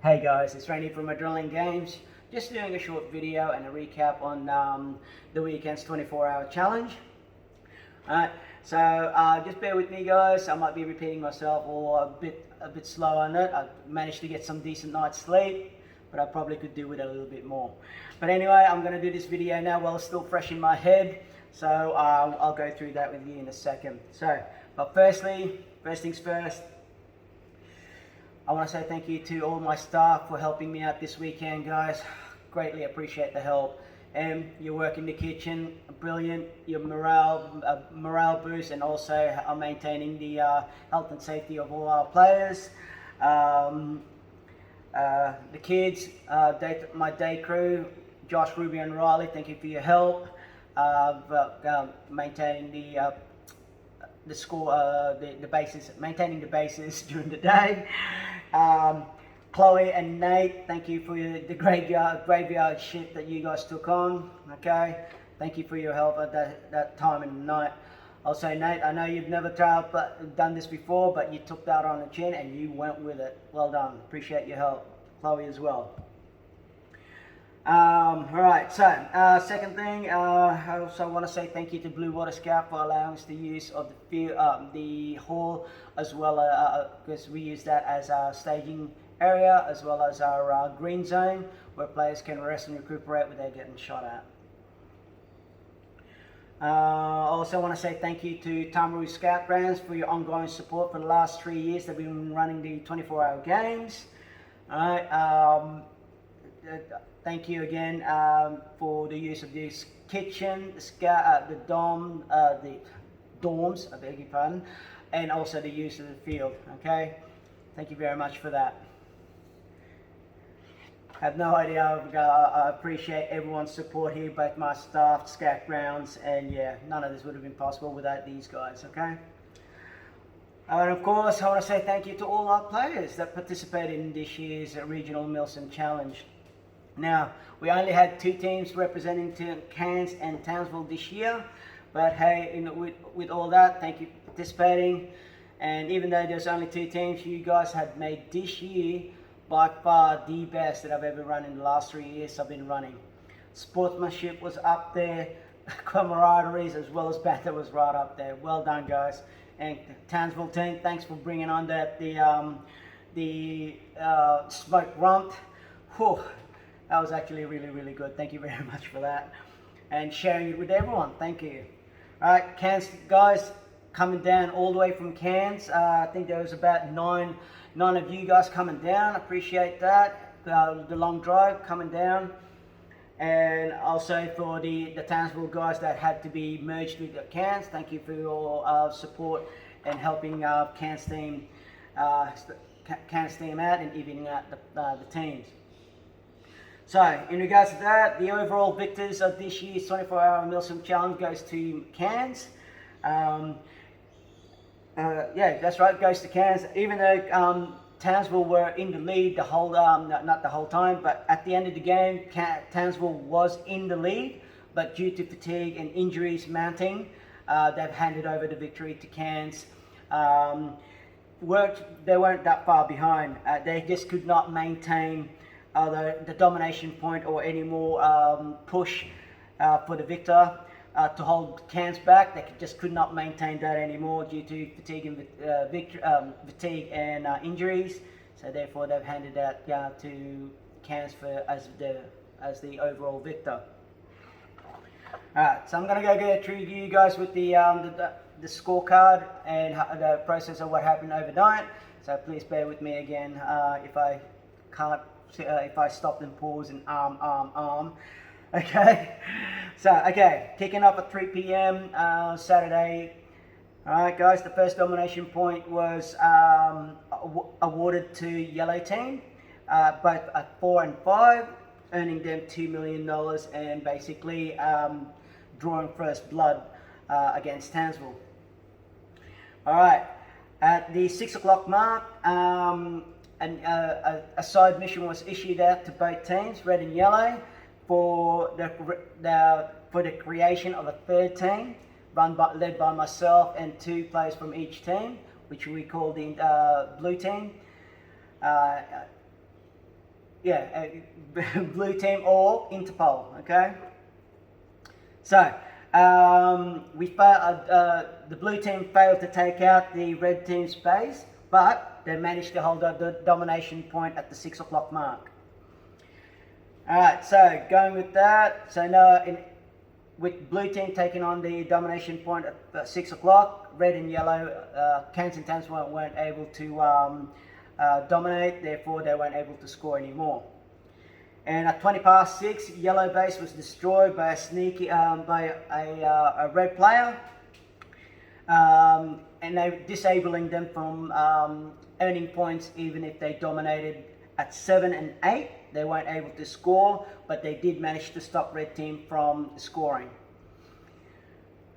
Hey guys, it's Rainy from Adrenaline Games. Just doing a short video and a recap on the weekend's 24-hour challenge. Alright, so just bear with me guys. I might be repeating myself or a bit slow on it. I managed to get some decent night's sleep, but I probably could do with a little bit more. But anyway, I'm going to do this video now while it's still fresh in my head. So I'll go through that with you in a second. But first things first. I want to say thank you to all my staff for helping me out this weekend, guys. Greatly appreciate the help. Your work in the kitchen, brilliant. Your morale boost, and also maintaining the health and safety of all our players. The kids, my day crew, Josh, Ruby, and Riley. Thank you for your help. Maintaining the score, the bases, maintaining the bases during the day. Chloe and Nate, thank you for the graveyard shift that you guys took on. Okay, thank you for your help at that time in the night. Also, Nate, I know you've never done this before, but you took that on the chin and you went with it. Well done. Appreciate your help. Chloe as well. Alright, so second thing, I also want to say thank you to Blue Water Scout for allowing us to use of the hall, as well because we use that as our staging area, as well as our green zone where players can rest and recuperate without getting shot at. I also want to say thank you to Tamaroo Scout Grounds for your ongoing support for the last 3 years that we've been running the 24-hour games. Alright, thank you again for the use of this kitchen, the dorms, I beg your pardon, and also the use of the field. Okay, thank you very much for that. I have no idea. I appreciate everyone's support here, both my staff, Scout Grounds, and yeah, none of this would have been possible without these guys. Okay. And of course, I want to say thank you to all our players that participated in this year's regional MILSIM challenge. Now, we only had 2 teams representing Cairns and Townsville this year, but hey, with all that, thank you for participating. And even though there's only 2 teams, you guys have made this year by far the best that I've ever run in the last 3 years I've been running. Sportsmanship was up there, camaraderie as well as banter was right up there. Well done, guys. And Townsville team, thanks for bringing on the smoked rump. Whew. That was actually really good. Thank you very much for that. And sharing it with everyone. Thank you. Alright, Cairns guys, coming down all the way from Cairns. I think there was about nine of you guys coming down. Appreciate that. The long drive coming down. And also for the Townsville guys that had to be merged with the Cairns. Thank you for your support and helping Cairns team out and evening out the teams. So, in regards to that, the overall victors of this year's 24-hour MILSIM challenge goes to Cairns. Yeah, that's right, goes to Cairns. Even though Townsville were in the lead the whole, not the whole time, but at the end of the game, Townsville was in the lead, but due to fatigue and injuries mounting, they've handed over the victory to Cairns. They weren't that far behind. They just could not maintain the domination point or any more push for the victor to hold Cairns back. They just could not maintain that anymore due to fatigue and injuries. So therefore, they've handed that to Cairns as the overall victor. Alright, so I'm gonna go through you guys with the scorecard and the process of what happened overnight. So please bear with me again if I stop and pause and arm. Okay, so kicking off at 3 p.m. Saturday. Alright guys, the first domination point was awarded to yellow team, both at 4 and 5, earning them $2 million and basically drawing first blood against Townsville. Alright, at the 6 o'clock mark, a side mission was issued out to both teams, red and yellow, for the creation of a third team, led by myself and 2 players from each team, which we call the blue team. yeah, blue team or Interpol, okay? So, the blue team failed to take out the red team's base, but they managed to hold the domination point at the 6 o'clock mark. Alright, so going with that, so now with blue team taking on the domination point at 6 o'clock, red and yellow, Cairns and Townsville weren't able to dominate, therefore they weren't able to score anymore. And at 20 past 6, yellow base was destroyed by a sneaky, by a red player, and they disabling them from earning points even if they dominated at 7 and 8. They weren't able to score, but they did manage to stop red team from scoring.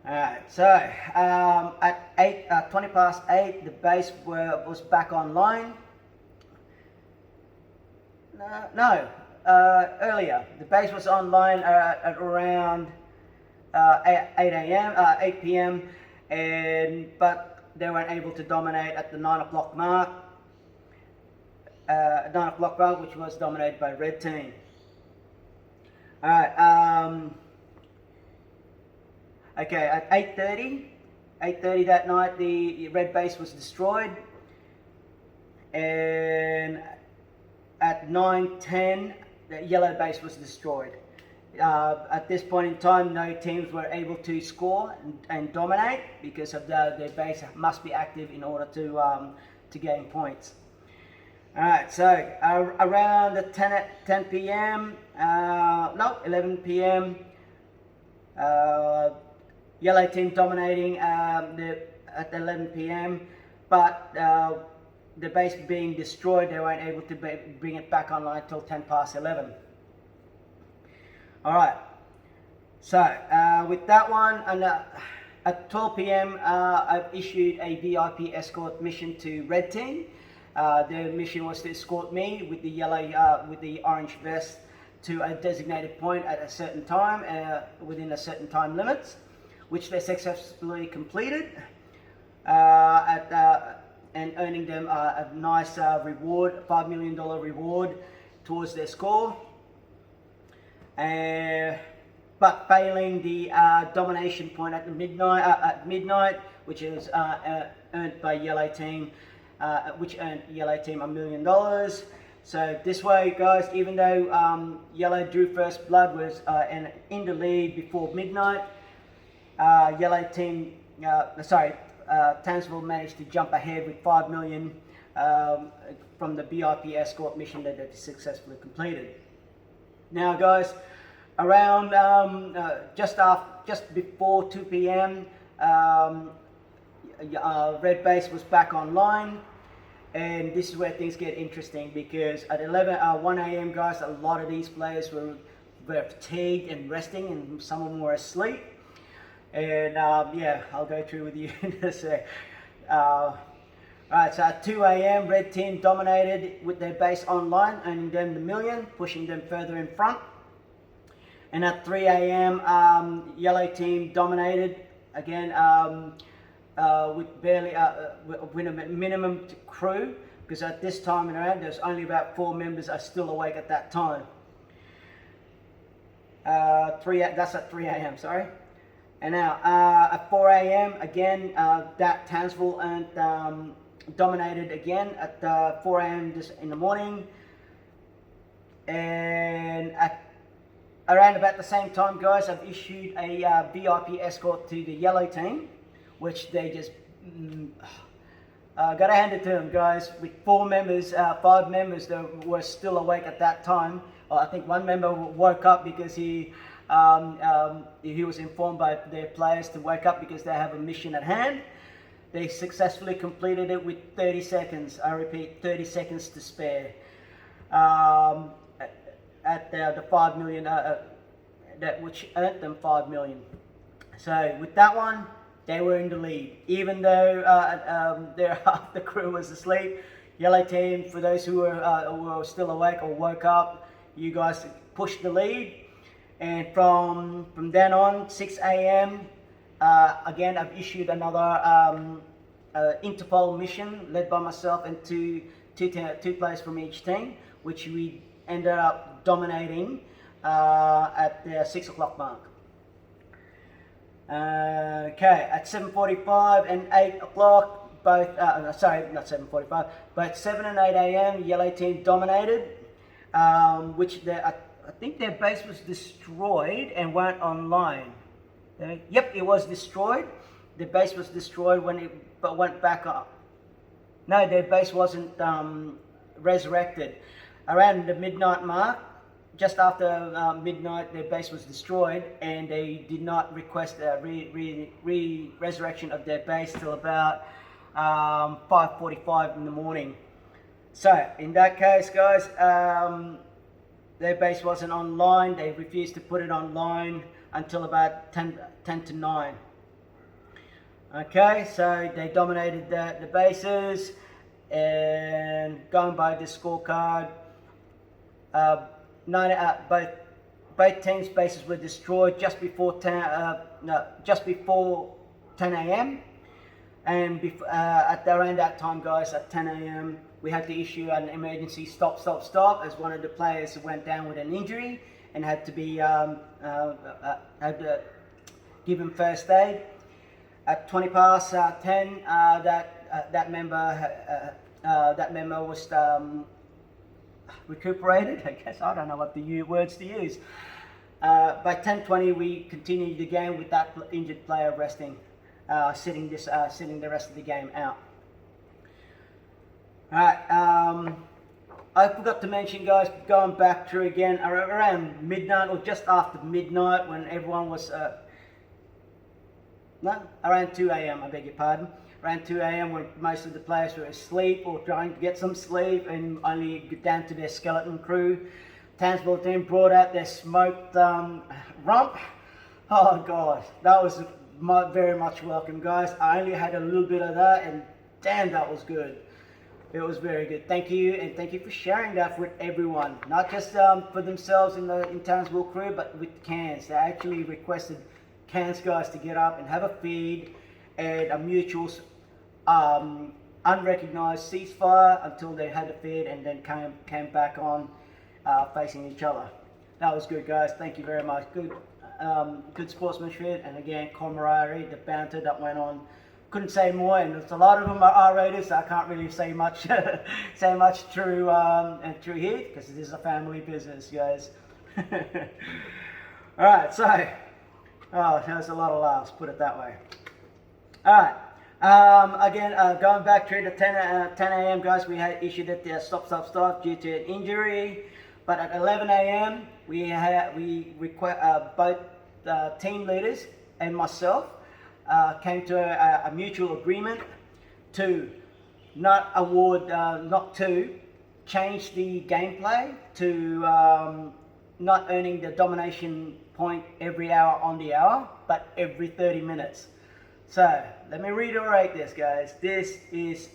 Alright, so at 20 past 8, the base was back online. Earlier. The base was online at around 8 p.m. But they weren't able to dominate at the 9 o'clock mark. 9 o'clock mark, which was dominated by red team. Alright, okay, at 8:30 that night, the red base was destroyed. And at 9:10, the yellow base was destroyed. At this point in time, no teams were able to score and dominate because of their base must be active in order to gain points. Alright, so around the 10 p.m., 11 p.m., yellow team dominating at 11 p.m., but the base being destroyed, they weren't able to bring it back online until 10 past 11. Alright, so with that one, and at 12 p.m. I've issued a VIP escort mission to red team. Their mission was to escort me with the yellow, with the orange vest to a designated point at a certain time, within a certain time limits, which they successfully completed, and earning them a nice reward, $5 million reward towards their score. But failing the domination point at midnight, which is earned by yellow team, which earned yellow team $1 million. So this way, guys, even though yellow drew first blood, was in the lead before midnight, yellow team, Townsville managed to jump ahead with $5 million from the VIP escort mission that they successfully completed. Now, guys, around just before 2 p.m., red base was back online, and this is where things get interesting, because at 1 a.m., guys, a lot of these players were fatigued and resting, and some of them were asleep. And yeah, I'll go through with you in a sec. Alright, so at 2 a.m, red team dominated with their base online, earning them the million, pushing them further in front. And at 3 a.m, yellow team dominated again with barely with a minimum crew, because at this time around there's only about 4 members are still awake at that time. That's at 3 a.m, sorry. And now at 4 a.m, again, that Townsville and dominated again at 4 a.m. just in the morning. And at around about the same time, guys, I've issued a VIP escort to the yellow team, which they just gotta hand it to them, guys. With 5 members that were still awake at that time. I think one member woke up because he was informed by their players to wake up because they have a mission at hand. They successfully completed it with 30 seconds. I repeat, 30 seconds to spare. At the 5 million, which earned them 5 million. So with that one, they were in the lead, even though half the crew was asleep. Yellow team, for those who were still awake or woke up, you guys pushed the lead. And from then on, 6 a.m, again, I've issued another Interpol mission led by myself and two players from each team, which we ended up dominating at the 6 o'clock mark. Okay, at 7:45 and 8 o'clock, both, sorry, not 7:45, but 7 and 8 a.m., yellow team dominated, which I think their base was destroyed and weren't online. Yep, it was destroyed. The base was destroyed but went back up. No, their base wasn't resurrected. Around the midnight mark, just after midnight, their base was destroyed, and they did not request a resurrection of their base till about 5:45 in the morning. So in that case, guys, their base wasn't online. They refused to put it online until about 10 to 9. Okay, so they dominated the bases, and going by the scorecard, both teams' bases were destroyed just before 10 a.m. And at around that time, guys, at 10 a.m., we had to issue an emergency stop, as one of the players went down with an injury and had to be given first aid. At 20 past 10, that member was recuperated. I guess I don't know what the words to use. By 10:20, we continued the game with that injured player resting, sitting the rest of the game out. All right. I forgot to mention, guys, going back through again around midnight or just after midnight, when everyone was around 2 a.m. I beg your pardon. Around 2 a.m. when most of the players were asleep or trying to get some sleep and only get down to their skeleton crew. Townsville team brought out their smoked rump. Oh God, that was very much welcome, guys. I only had a little bit of that, and damn, that was good. It was very good. Thank you, and thank you for sharing that with everyone. Not just for themselves in Townsville crew, but with Cairns. They actually requested Cairns guys to get up and have a feed and a mutual unrecognized ceasefire until they had a feed, and then came back on facing each other. That was good, guys. Thank you very much. Good sportsmanship, and again, camaraderie, the banter that went on. Couldn't say more, and there's a lot of them are R-rated, so I can't really say much through here, because this is a family business, guys. All right, so there's a lot of laughs, put it that way. All right. Again, going back to the 10 a.m., guys, we had issued it the stop due to an injury. But at 11 a.m., both team leaders and myself came to a mutual agreement to not change the gameplay to not earning the domination point every hour on the hour, but every 30 minutes. So let me reiterate this, guys. This is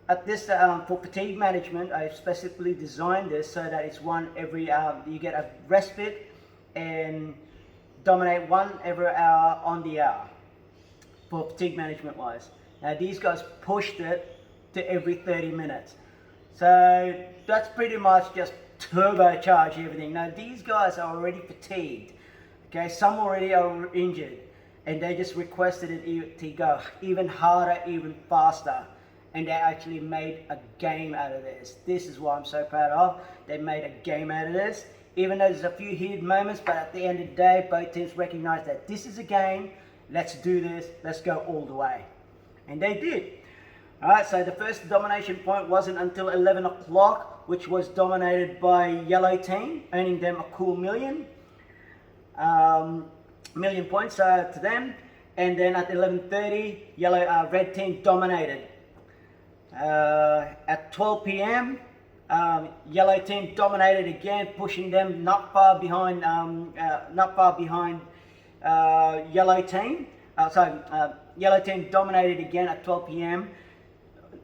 for fatigue management. I specifically designed this so that it's one every hour. You get a respite and dominate one every hour on the hour for fatigue management wise. Now these guys pushed it to every 30 minutes. So that's pretty much just turbocharge everything. Now these guys are already fatigued. Okay, some already are injured, and they just requested it to go even harder, even faster. And they actually made a game out of this. This is what I'm so proud of. They made a game out of this. Even though there's a few heated moments, but at the end of the day, both teams recognize that this is a game. Let's do this. Let's go all the way. And they did. All right, so the first domination point wasn't until 11 o'clock, which was dominated by yellow team, earning them a cool million points to them. And then at 11:30, red team dominated. At 12 p.m., yellow team dominated again, pushing them not far behind yellow team. Yellow team dominated again at 12 p.m.,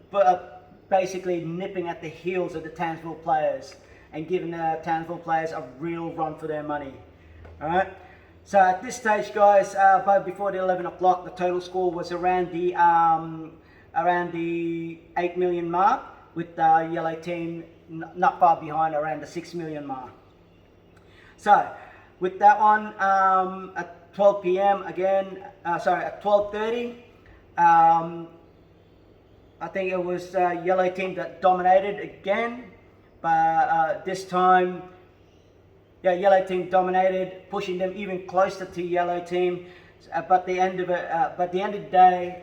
but basically nipping at the heels of the Townsville players and giving the Townsville players a real run for their money. All right. So at this stage, guys, before the 11 o'clock, the total score was around the 8 million mark, with the yellow team not far behind, around the 6 million mark. So with that one, at 12 p.m. again, at 12:30, I think it was yellow team that dominated again, but this time, yeah, yellow team dominated, pushing them even closer to yellow team. But the end of it, but the end of the day,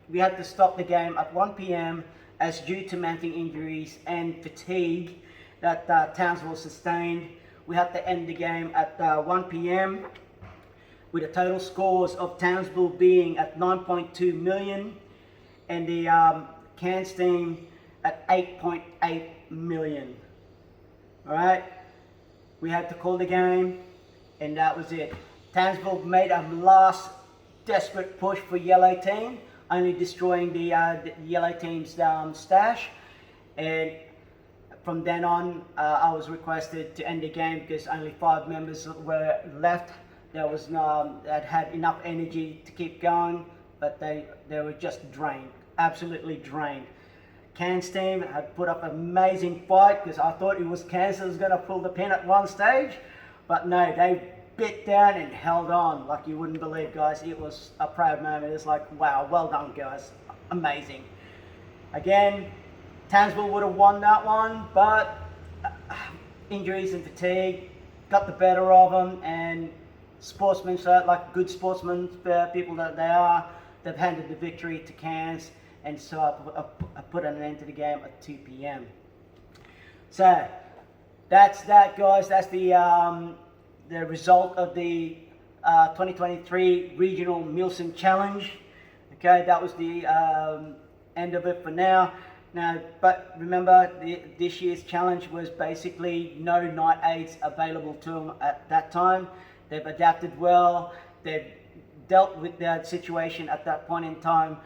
we had to stop the game at 1 p.m. as due to mounting injuries and fatigue that Townsville sustained. We had to end the game at 1 p.m. with the total scores of Townsville being at 9.2 million and the Cairns team at 8.8 million. All right, we had to call the game, and that was it. Townsville made a last desperate push for yellow team, only destroying the yellow team's stash, and from then on, I was requested to end the game because only 5 members were left. That had enough energy to keep going, but they were just drained, absolutely drained. Cairns team had put up an amazing fight because I thought it was Cairns that was going to pull the pin at one stage, but no, they bit down and held on like you wouldn't believe, guys. It was a proud moment. It's like, wow, well done, guys, amazing. Again, Townsville would have won that one, but injuries and fatigue got the better of them, and sportsmen, like good sportsmen, people that they are, they've handed the victory to Cairns, and so I put an end to the game at 2 p.m. So that's that, guys. That's the result of the 2023 Regional MILSIM Challenge. Okay, that was the end of it for now. Now, but remember, this year's challenge was basically no night aids available to them at that time. They've adapted well. They've dealt with that situation at that point in time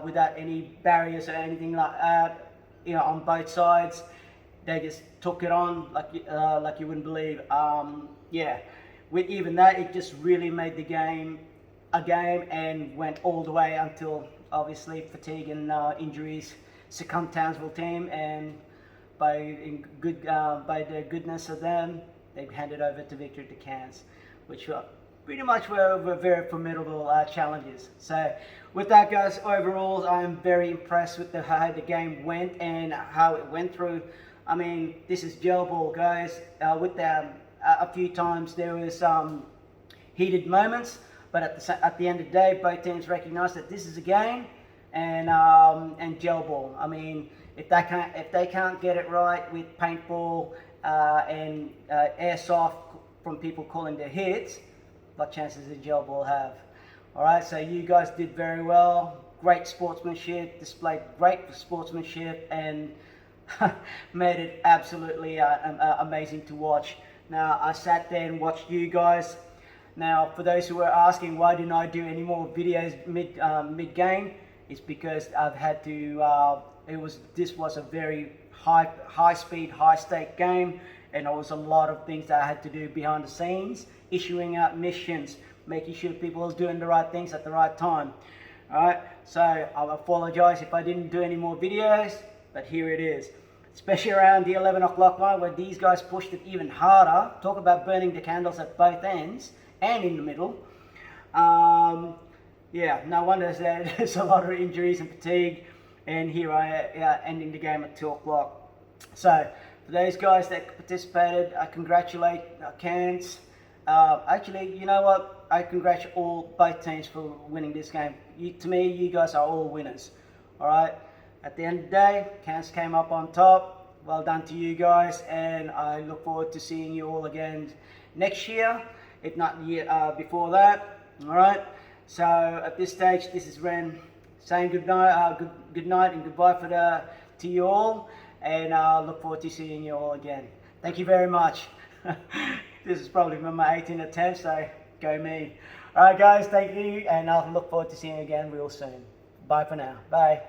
without any barriers or anything like that, on both sides. They just took it on like you wouldn't believe. Yeah, with even that, it just really made the game a game and went all the way until obviously fatigue and injuries succumbed Townsville team, and by the goodness of them, they handed over to victory to Cairns, which were pretty much were very formidable challenges. So with that, guys, overall, I'm very impressed with how the game went and how it went through. I mean, this is gel ball, guys. With them, a few times there was heated moments, but at the end of the day, both teams recognized that this is a game, and gel ball. I mean, if they can't get it right with paintball and airsoft from people calling their hits, what chances does gel ball have? All right, so you guys did very well. Great sportsmanship, displayed great sportsmanship, and made it absolutely amazing to watch. Now, I sat there and watched you guys. Now, for those who were asking why didn't I do any more videos mid-game, it's because I've had to, this was a very high speed, high stake game, and there was a lot of things that I had to do behind the scenes, issuing out missions, making sure people are doing the right things at the right time. Alright, so I apologize if I didn't do any more videos, but here it is. Especially around the 11 o'clock line where these guys pushed it even harder. Talk about burning the candles at both ends and in the middle. Yeah, no wonder there's a lot of injuries and fatigue, and here I am ending the game at 2 o'clock. So for those guys that participated, I congratulate Cairns. Actually, you know what? I congratulate both teams for winning this game. To me, you guys are all winners. All right. At the end of the day, Cairns came up on top. Well done to you guys, and I look forward to seeing you all again next year, if not the year before that. All right. So at this stage, this is Ren saying good night and goodbye to you all, and I look forward to seeing you all again. Thank you very much. This is probably my 18th attempt, so go me. All right, guys, thank you, and I'll look forward to seeing you again real soon. Bye for now. Bye.